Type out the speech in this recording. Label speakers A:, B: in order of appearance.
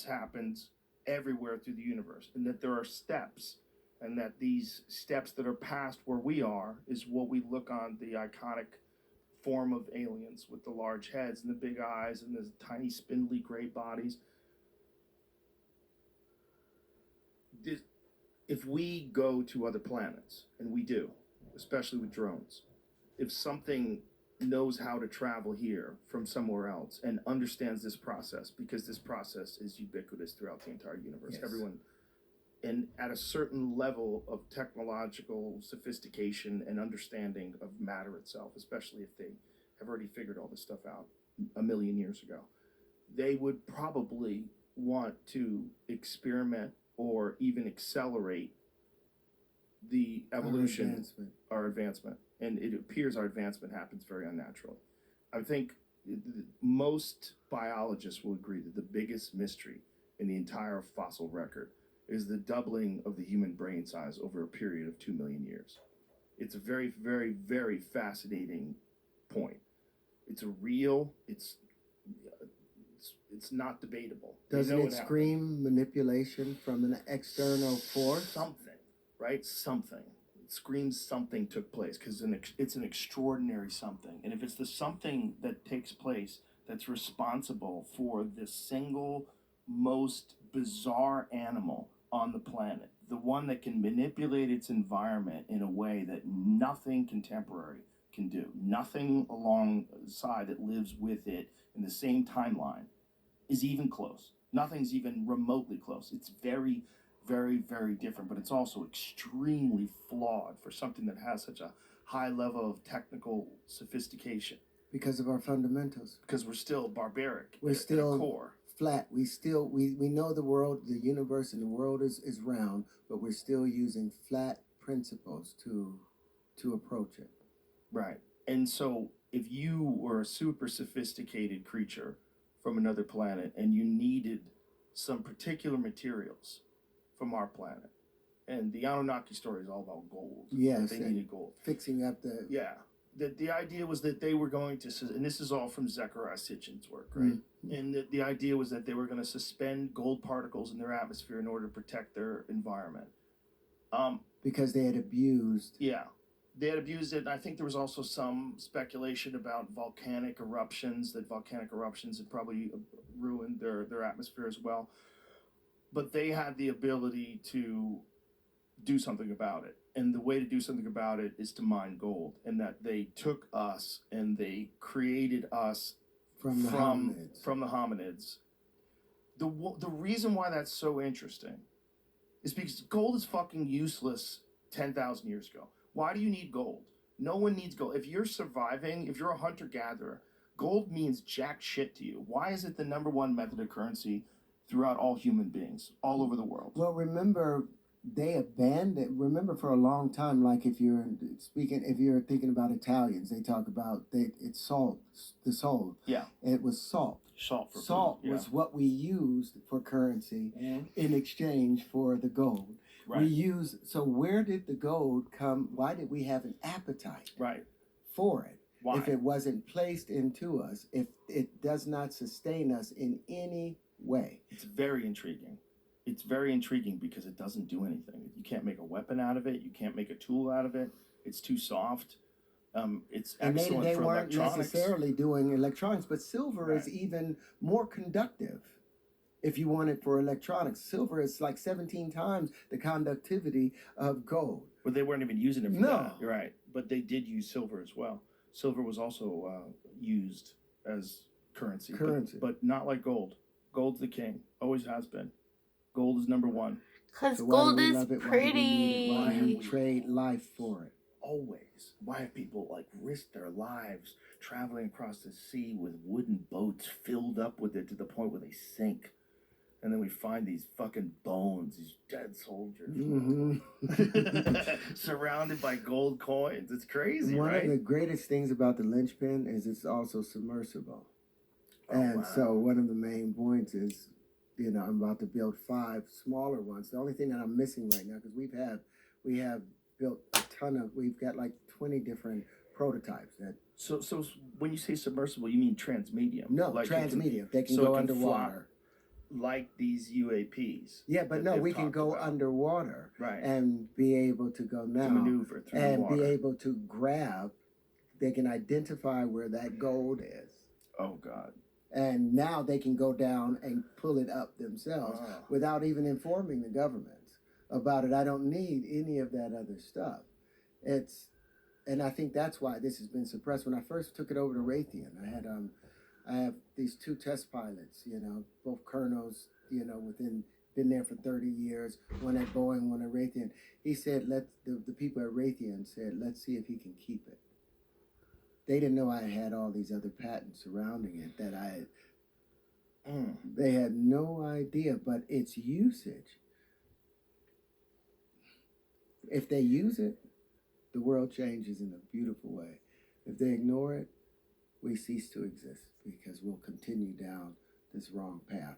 A: happens everywhere through the universe, and that there are steps, and that these steps that are past where we are is what we look on the iconic form of aliens with the large heads and the big eyes and the tiny spindly gray bodies. This, if we go to other planets, and we do, especially with drones, if something knows how to travel here from somewhere else and understands this process, because this process is ubiquitous throughout the entire universe,
B: Yes.
A: everyone, and at a certain level of technological sophistication and understanding of matter itself, especially if they have already figured all this stuff out a million years ago, they would probably want to experiment or even accelerate the evolution, our advancement. And it appears our advancement happens very unnaturally. I think most biologists will agree that the biggest mystery in the entire fossil record is the doubling of the human brain size over a period of 2 million years. It's a very, very, very fascinating point. It's a real, it's not debatable.
B: Doesn't it scream manipulation from an external force?
A: Something, right? Something. It screams something took place, because it's an extraordinary something. And if it's the something that takes place that's responsible for the single most bizarre animal on the planet, the one that can manipulate its environment in a way that nothing contemporary can do, nothing alongside that lives with it in the same timeline is even close. Nothing's even remotely close. It's very, very, very different, but it's also extremely flawed for something that has such a high level of technical sophistication.
B: Because of our fundamentals.
A: Because we're still barbaric.
B: We're still
A: at core.
B: Flat. We know the world, the universe, and the world is round, but we're still using flat principles to approach it.
A: Right. And so if you were a super sophisticated creature from another planet and you needed some particular materials from our planet, and the Anunnaki story is all about gold.
B: Yes,
A: they needed gold.
B: Fixing up the...
A: Yeah. The idea was that they were going to, and this is all from Zecharia Sitchin's work, right? Mm-hmm. And the idea was that they were going to suspend gold particles in their atmosphere in order to protect their environment.
B: Because they had abused...
A: Yeah. They had abused it, and I think there was also some speculation about volcanic eruptions, that volcanic eruptions had probably ruined their atmosphere as well. But they had the ability to do something about it. And the way to do something about it is to mine gold. And that they took us and they created us
B: from the
A: hominids. The reason why that's so interesting is because gold is fucking useless 10,000 years ago. Why do you need gold? No one needs gold. If you're surviving, if you're a hunter-gatherer, gold means jack shit to you. Why is it the number one method of currency throughout all human beings, all over the world?
B: Well, remember, they abandoned. Remember, for a long time, like if you're thinking about Italians, they talk about it's salt, the salt.
A: Yeah.
B: It was salt.
A: Salt
B: was what we used for currency in exchange for the gold.
A: Right.
B: So where did the gold come? Why did we have an appetite for it?
A: Why?
B: If it wasn't placed into us, if it does not sustain us in any way.
A: It's very intriguing. It's very intriguing because it doesn't do anything. You can't make a weapon out of it. You can't make a tool out of it. It's too soft. It's excellent
B: they
A: for
B: weren't
A: electronics.
B: necessarily doing electronics, but silver is even more conductive. If you want it for electronics, silver is like 17 times the conductivity of gold.
A: But they weren't even using it for that. You're right. But they did use silver as well. Silver was also used as currency. But not like gold. Gold's the king. Always has been. Gold is number one.
C: Because gold is pretty.
B: Why do we trade life for it?
A: Always. Why have people risked their lives traveling across the sea with wooden boats filled up with it to the point where they sink? And then we find these fucking bones, these dead soldiers, surrounded by gold coins. It's crazy,
B: One of the greatest things about the linchpin is it's also submersible. So one of the main points is, I'm about to build 5 smaller ones. The only thing that I'm missing right now, because we have built a ton of, we've got like 20 different prototypes that.
A: So when you say submersible, you mean transmedium?
B: No, transmedium. They can go underwater.
A: like these UAPs.
B: Yeah, but
A: that
B: no,
A: they've
B: we can
A: talked
B: go
A: about.
B: underwater
A: Right.
B: and be able to go
A: To
B: now
A: maneuver through the
B: and
A: water.
B: be able to grab. They can identify where that gold is.
A: Oh God.
B: And now they can go down and pull it up themselves
A: Wow.
B: without even informing the governments about it. I don't need any of that other stuff. And I think that's why this has been suppressed. When I first took it over to Raytheon, I have these two test pilots, both colonels, been there for 30 years, one at Boeing, one at Raytheon. He said, the people at Raytheon said, let's see if he can keep it. They didn't know I had all these other patents surrounding it that they had no idea, but its usage, if they use it, the world changes in a beautiful way. If they ignore it, we cease to exist because we'll continue down this wrong path.